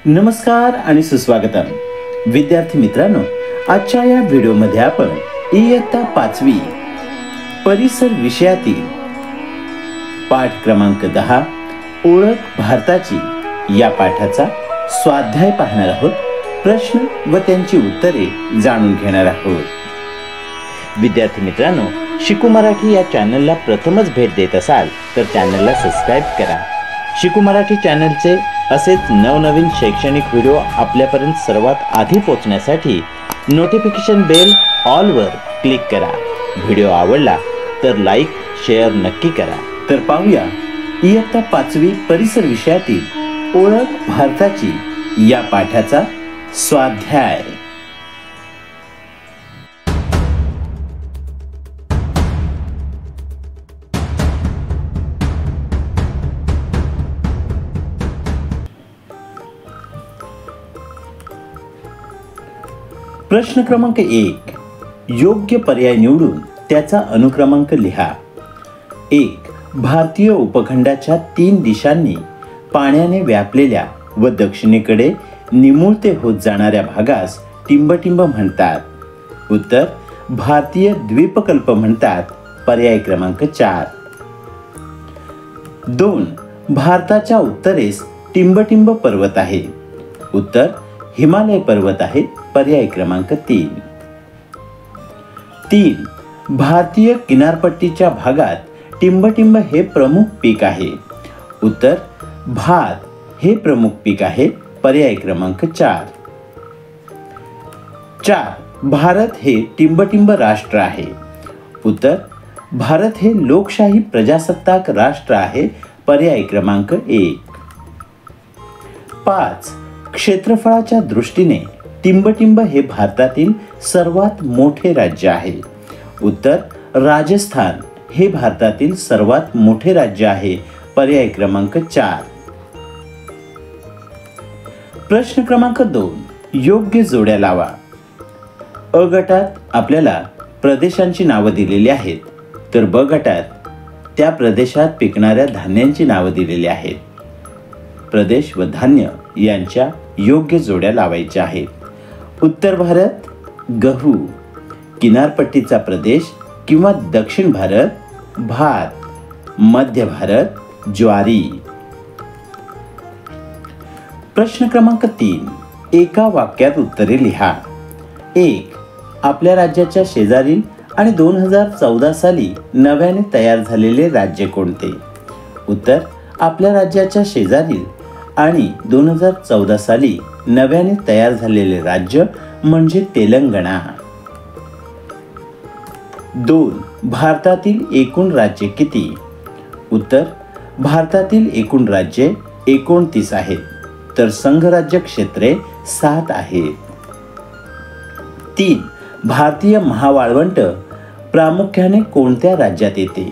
नमस्कार आणि सुस्वागतम विद्यार्थी मित्रांनो, आजच्या या व्हिडिओमध्ये आपण इयत्ता 5वी परिसर विषयातील पाठ क्रमांक 10 ओळख भारताची या पाठाचा स्वाध्याय पाहणार आहोत. प्रश्न व त्यांची उत्तरे जाणून घेणार आहोत. विद्यार्थी मित्रांनो, शिकू मराठी या चॅनलला प्रथमच भेट देत असाल तर चॅनलला सबस्क्राइब करा. शिकू मराठी चॅनलचे असेच नवनवीन शैक्षणिक व्हिडिओ आपल्यापर्यंत सर्वात आधी पोहोचण्यासाठी नोटिफिकेशन बेल ऑल वर क्लिक करा. व्हिडिओ आवडला तर लाईक शेअर नक्की करा. तर पाहूया इयत्ता 5वी परिसर विषयातील ओळख भारताची या पाठाचा स्वाध्याय. प्रश्न क्रमांक 1. योग्य पर्याय निवडून त्याचा अनुक्रमांक लिहा. 1. भारतीय उपखंडाच्या 3 दिशांनी पाण्याने व्यापलेल्या व दक्षिणेकडे निमुळते होत जाणाऱ्या भागास टिंबटिंब म्हणतात. उत्तर भारतीय द्वीपकल्प म्हणतात. पर्याय क्रमांक 4. 2. भारताच्या उत्तरेस टिंबटिंब पर्वत आहे. उत्तर हिमालय पर्वत आहे. पर्याय क्रमांक 3. 3. भारतीय किनारपट्टीच्या भागात टिंबटिंब हे प्रमुख पीक आहे. उत्तर भात हे प्रमुख पीक आहे. पर्याय क्रमांक 4. 4. भारत हे टिंबटिंब राष्ट्र आहे. उत्तर भारत हे लोकशाही प्रजासत्ताक राष्ट्र आहे. पर्याय क्रमांक 1. 5. क्षेत्रफळाच्या दृष्टीने टिंबटिंब हे भारतातील सर्वात मोठे राज्य आहे. उत्तर राजस्थान हे भारतातील सर्वात मोठे राज्य आहे. पर्याय क्रमांक 4. प्रश्न क्रमांक 2. योग्य जोड्या लावा. अ गटात आपल्याला प्रदेशांची नावं दिलेली आहेत, तर ब गटात त्या प्रदेशात पिकणाऱ्या धान्यांची नावं दिलेली आहेत. प्रदेश व धान्य यांच्या योग्य जोड्या लावायच्या आहेत. उत्तर भारत गहू, किनारपट्टीचा प्रदेश किंवा दक्षिण भारत भात, मध्य भारत ज्वारी. प्रश्न क्रमांक 3. एका वाक्यात उत्तरे लिहा. 1. आपल्या राज्याच्या शेजारील आणि 2014 साली नव्याने तयार झालेले राज्य कोणते? उत्तर आपल्या राज्याच्या शेजारील आणि 2014 साली नव्याने तयार झालेले राज्य म्हणजे तेलंगणा. 2. भारतातील एकूण राज्ये किती? उत्तर भारतातील एकूण राज्ये 29 आहेत, तर संघराज्य क्षेत्रे 7 आहेत. 3. भारतीय महावाळवंट प्रामुख्याने कोणत्या राज्यात येते?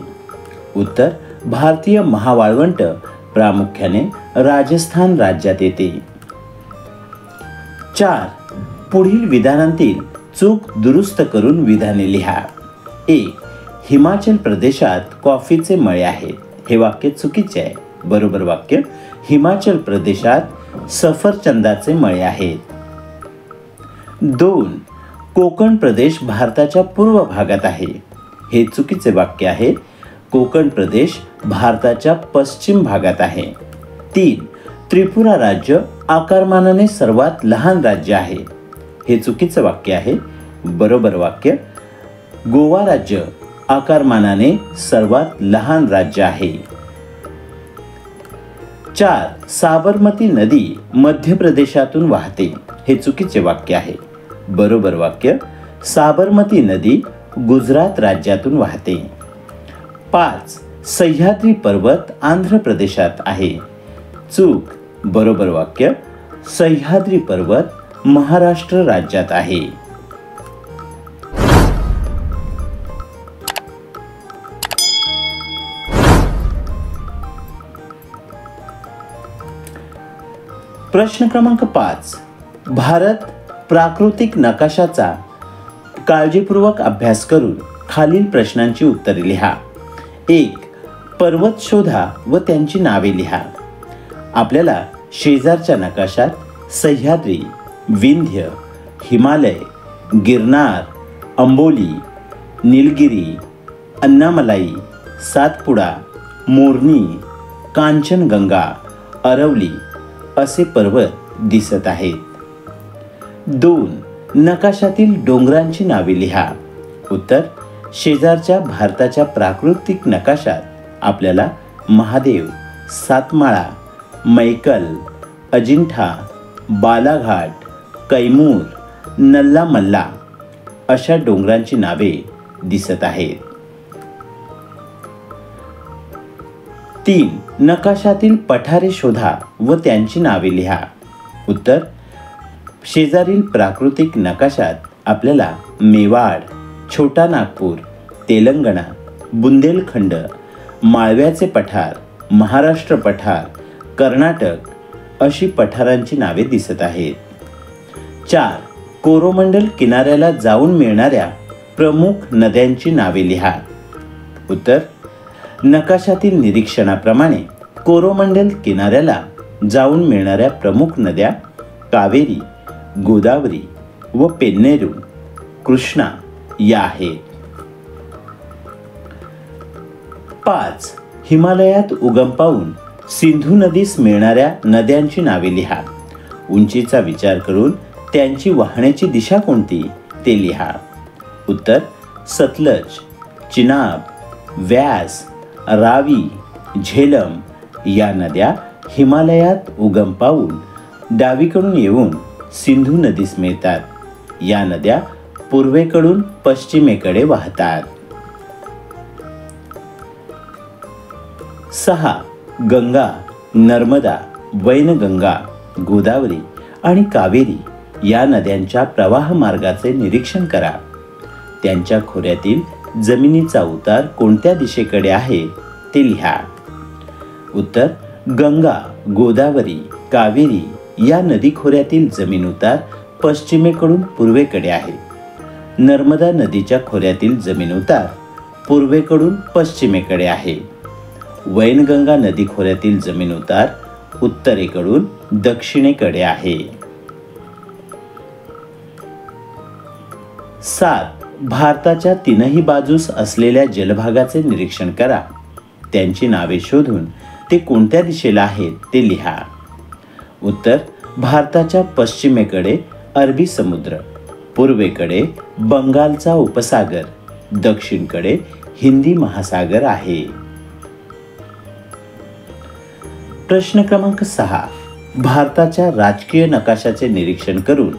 उत्तर भारतीय महावाळवंट प्रामुख्याने राजस्थान राज्यात येते. 4. पुढील विधानांतील चूक दुरुस्त करून विधाने लिहा. 1. हिमाचल प्रदेशात कॉफीचे मळे आहेत. हे वाक्य चुकीचे आहे. बरोबर वाक्य हिमाचल प्रदेशात सफरचंदाचे मळे आहेत. 2. कोकण प्रदेश भारताच्या पूर्व भागात आहे. हे चुकीचे वाक्य आहे. कोकण प्रदेश भारताच्या पश्चिम भागात आहे. 3. त्रिपुरा राज्य आकारमानाने सर्वात लहान राज्य आहे. हे चुकीचे वाक्य आहे. बरोबर वाक्य गोवा राज्य आकारमानाने सर्वात लहान राज्य आहे. 4. साबरमती नदी मध्य प्रदेशातून वाहते. हे चुकीचे वाक्य आहे. बरोबर वाक्य साबरमती नदी गुजरात राज्यातून वाहते. 5. सह्याद्री पर्वत आंध्र प्रदेशात आहे. चूक. बरोबर वाक्य सह्याद्री पर्वत महाराष्ट्र राज्यात आहे. प्रश्न क्रमांक 5. भारत प्राकृतिक नकाशाचा काळजीपूर्वक अभ्यास करून खालील प्रश्नांची उत्तरे लिहा. 1. पर्वत शोधा व त्यांची नावे लिहा. आपल्याला शेजारच्या नकाशात सह्याद्री, विंध्य, हिमालय, गिरनार, अंबोली, नीलगिरी, अन्नामलाई, सातपुडा, मोरनी, कांचनगंगा, अरवली असे पर्वत दिसत आहेत। 2. नकाशातील डोंगरांची नावे लिहा। उत्तर: शेजारच्या भारताच्या प्राकृतिक नकाशात आपल्याला महादेव, सातमाळा, मैकल, अजिंठा, बालाघाट, कैमूर, नल्लामल्ला अशा डोंगरांची नावे दिसत आहेत। 3. नकाशातील पठारे शोधा व त्यांची नावे लिहा। उत्तर: शेजारील प्राकृतिक नकाशात आपल्याला मेवाड, छोटा नागपूर, तेलंगणा, बुंदेलखंड, माळव्याचे पठार, महाराष्ट्र पठार, कर्नाटक अशी पठारांची नावे दिसत आहेत। 4. कोरोमंडल किनाऱ्याला जाऊन मिळणाऱ्या प्रमुख नद्यांची नावे लिहा। उत्तर: नकाशातील निरीक्षणाप्रमाणे कोरोमंडल किनाऱ्याला जाऊन मिळणाऱ्या प्रमुख नद्या कावेरी, गोदावरी व पेन्नेरू, कृष्णा या आहेत। 5. हिमालयात उगम पावून सिंधू नदीस मिळणाऱ्या नद्यांची नावे लिहा। उंचीचा विचार करून त्यांची वाहण्याची दिशा कोणती ते लिहा। उत्तर: सतलज, चिनाब, व्यास, रावी, झेलम या नद्या हिमालयात उगम पावून डावीकडून येऊन सिंधू नदीस मिळतात। या नद्या पूर्वेकडून पश्चिमेकडे वाहतात। 6. गंगा, नर्मदा, वैनगंगा, गोदावरी आणि कावेरी या नद्यांच्या प्रवाह मार्गाचे निरीक्षण करा। त्यांच्या खोऱ्यातील जमिनीचा उतार कोणत्या दिशेकडे आहे ते लिहा। उत्तर: गंगा, गोदावरी, कावेरी या नदी खोऱ्यातील जमीन उतार पश्चिमेकडून पूर्वेकडे आहे। नर्मदा नदीच्या खोऱ्यातील जमीन उतार पूर्वेकडून पश्चिमेकडे आहे। वैनगंगा नदी खोऱ्यातील जमीन उतार उत्तरेकडून दक्षिणेकडे आहे। 7. भारताच्या तीनही बाजूस असलेल्या जलभागाचे निरीक्षण करा। त्यांची नावे शोधून ते कोणत्या दिशेला आहेत ते लिहा। उत्तर: भारताच्या पश्चिमेकडे अरबी समुद्र, पूर्वेकडे बंगालचा उपसागर, दक्षिणकडे हिंदी महासागर आहे। प्रश्न क्रमांक 6. भारताच्या राजकीय नकाशाचे निरीक्षण करून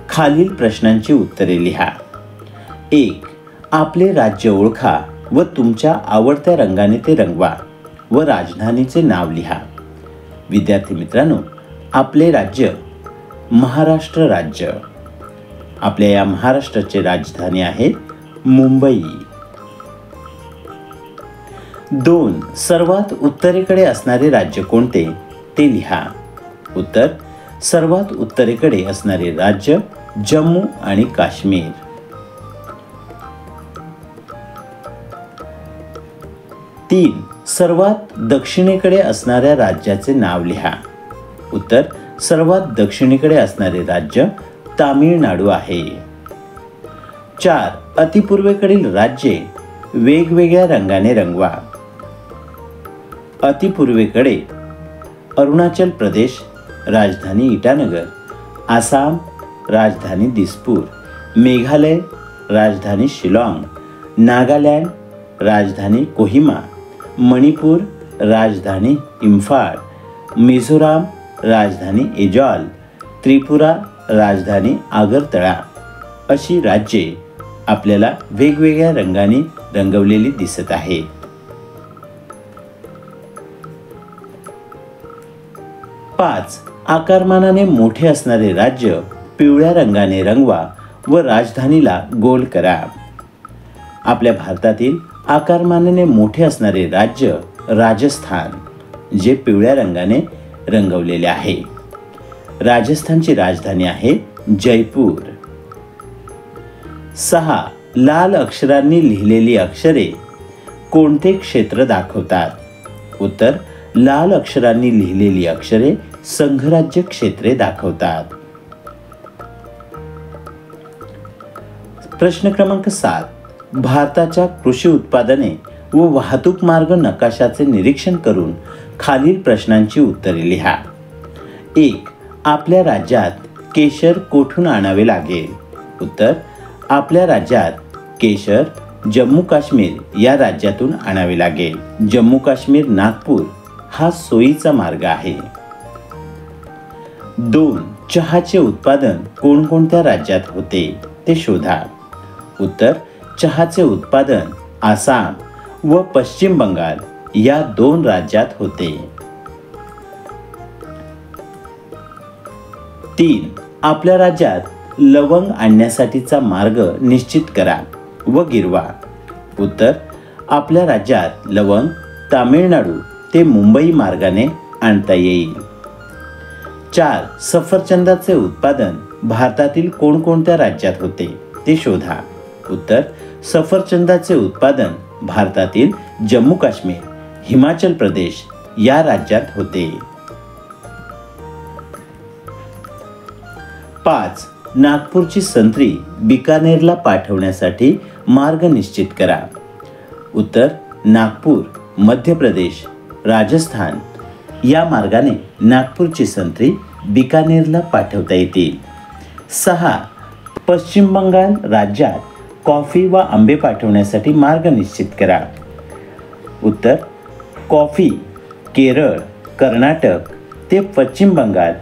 खालील प्रश्नांची उत्तरे लिहा। 1. आपले राज्य ओळखा व तुमच्या आवडत्या रंगाने ते रंगवा व राजधानीचे नाव लिहा। विद्यार्थी मित्रांनो, आपले राज्य महाराष्ट्र राज्य। आपल्या या महाराष्ट्राची राजधानी आहे मुंबई। 2. सर्वात उत्तरेकडे असणारे राज्य कोणते ते लिहा। उत्तर: सर्वात उत्तरेकडे असणारे राज्य जम्मू आणि काश्मीर। 3. सर्वात दक्षिणेकडे असणाऱ्या राज्याचे नाव लिहा। उत्तर: सर्वात दक्षिणेकडे असणारे राज्य तामिळनाडू आहे। 4. अतिपूर्वेकडील राज्ये वेगवेगळ्या रंगाने रंगवा। अतिपूर्वेकडे अरुणाचल प्रदेश, राजधानी इटानगर, आसाम, राजधानी दिसपूर, मेघालय, राजधानी शिलाँग, नागालँड, राजधानी कोहिमा, मणिपूर, राजधानी इम्फाळ, मिझोराम, राजधानी एजॉल, त्रिपुरा, राजधानी आगरतळा अशी राज्ये आपल्याला वेगवेगळ्या रंगाने रंगवलेली दिसत आहेत। 5. आकारमानाने मोठे असणारे राज्य पिवळ्या रंगाने रंगवा व राजधानीला गोल करा। आपल्या भारतातील आकारमानाने मोठे असणारे राज्य राजस्थान, जे पिवळ्या रंगाने रंगवलेले आहे। राजस्थानची राजधानी आहे जयपूर। 6. लाल अक्षरांनी लिहिलेली अक्षरे कोणते क्षेत्र दाखवतात? उत्तर: लाल अक्षरांनी लिहिलेली अक्षरे संघराज्य क्षेत्रे दाखवतात. प्रश्न क्रमांक 7. भारताच्या कृषी उत्पादने व वाहतूक मार्ग नकाशाचे निरीक्षण करून खालील प्रश्नांची उत्तरे लिहा. 1. आपल्या राज्यात केशर कोठून आणावे लागेल? उत्तर: आपल्या राज्यात केशर जम्मू काश्मीर या राज्यातून आणावे लागेल. जम्मू काश्मीर नागपूर हा सोयीचा मार्ग आहे. 2. चहाचे उत्पादन कोणकोणत्या राज्यात होते ते शोधा. उत्तर: चहाचे उत्पादन आसाम व पश्चिम बंगाल या 2 राज्यात होते. 3. आपल्या राज्यात लवंग आणण्यासाठीचा मार्ग निश्चित करा व गिरवा. उत्तर: आपल्या राज्यात लवंग तामिळनाडू ते मुंबई मार्गाने आणता येईल. 4. सफरचंदाचे उत्पादन भारतातील कोणकोणत्या राज्यात होते ते शोधा. उत्तर: सफरचंदाचे उत्पादन भारतातील जम्मू काश्मीर, हिमाचल प्रदेश या राज्यात होते. 5. नागपूरची संत्री बिकानेरला पाठवण्यासाठी मार्ग निश्चित करा. उत्तर: नागपूर, मध्य प्रदेश, राजस्थान या मार्गाने नागपूरची संत्री बिकानेरला पाठवता येतील. 6. पश्चिम बंगाल राज्यात कॉफी व आंबे पाठवण्यासाठी मार्ग निश्चित करा. उत्तर: कॉफी केरळ, कर्नाटक ते पश्चिम बंगाल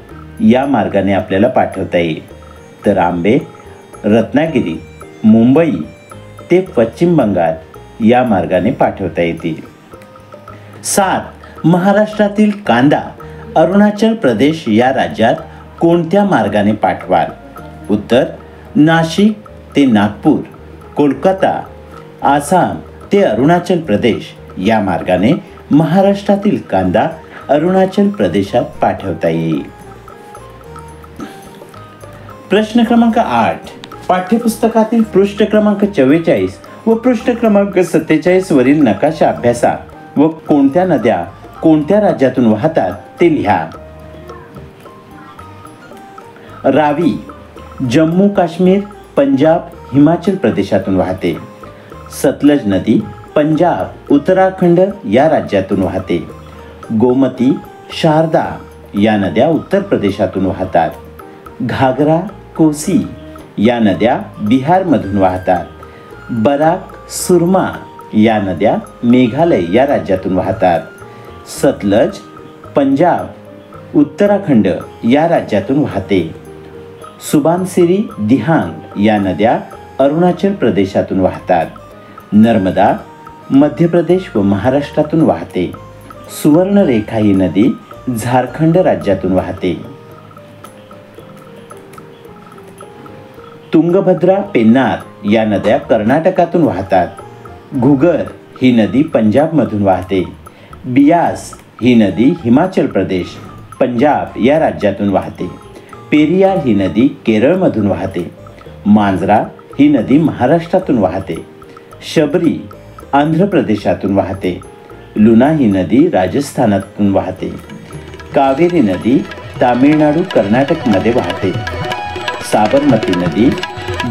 या मार्गाने आपल्याला पाठवता येईल, तर आंबे रत्नागिरी, मुंबई ते पश्चिम बंगाल या मार्गाने पाठवता येतील. 7. महाराष्ट्रातील कांदा अरुणाचल प्रदेश या राज्यात कोणत्या मार्गाने पाठवाल? उत्तर: नाशिक ते नागपूर, कोलकाता, आसाम ते अरुणाचल प्रदेश या मार्गाने महाराष्ट्रातील कांदा अरुणाचल प्रदेशात पाठवता येईल. प्रश्न क्रमांक 8. पाठ्यपुस्तकातील पृष्ठ क्रमांक 44 व पृष्ठ क्रमांक 47 वरील नकाशा अभ्यासा व कोणत्या नद्या कोणत्या राज्यातून वाहतात ते लिहा. रावी जम्मू काश्मीर, पंजाब, हिमाचल प्रदेशातून वाहते. सतलज नदी पंजाब, उत्तराखंड या राज्यातून वाहते. गोमती, शारदा या नद्या उत्तर प्रदेशातून वाहतात. घागरा, कोसी या नद्या बिहारमधून वाहतात. बराक, सुरमा या नद्या मेघालय या राज्यातून वाहतात. सतलज पंजाब, उत्तराखंड या राज्यातून वाहते. सुबानसिरी, दिहांग या नद्या अरुणाचल प्रदेशातून वाहतात. नर्मदा मध्य प्रदेश व महाराष्ट्रातून वाहते. सुवर्णरेखा ही नदी झारखंड राज्यातून वाहते. तुंगभद्रा, पेन्नार या नद्या कर्नाटकातून वाहतात. घुगर ही नदी पंजाबमधून वाहते. बियास ही नदी हिमाचल प्रदेश, पंजाब या राज्यातून वाहते. पेरियार ही नदी केरळमधून वाहते. मांजरा ही नदी महाराष्ट्रातून वाहते. शबरी आंध्र प्रदेशातून वाहते. लुना ही नदी राजस्थानातून वाहते. कावेरी नदी तामिळनाडू, कर्नाटकमध्ये वाहते. साबरमती नदी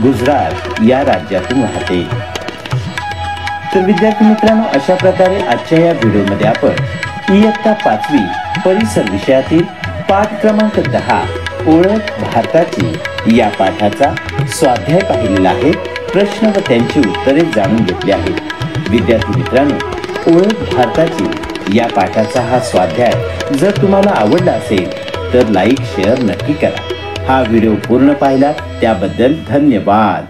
गुजरात या राज्यातून वाहते. तर विद्यार्थी मित्रांनो, अशा प्रकारे आजच्या या व्हिडिओमध्ये आपण इयत्ता 5वी परिसर विषयातील पाठ क्रमांक 10 ओळख भारताची या पाठाचा स्वाध्याय पाहिलेला आहे. प्रश्न व त्यांची उत्तरे जाणून घेतली आहेत. विद्यार्थी मित्रांनो, ओळख भारताची या पाठाचा हा स्वाध्याय जर तुम्हाला आवडला असेल तर लाईक शेअर नक्की करा. हा व्हिडिओ पूर्ण पाहिला त्याबद्दल धन्यवाद.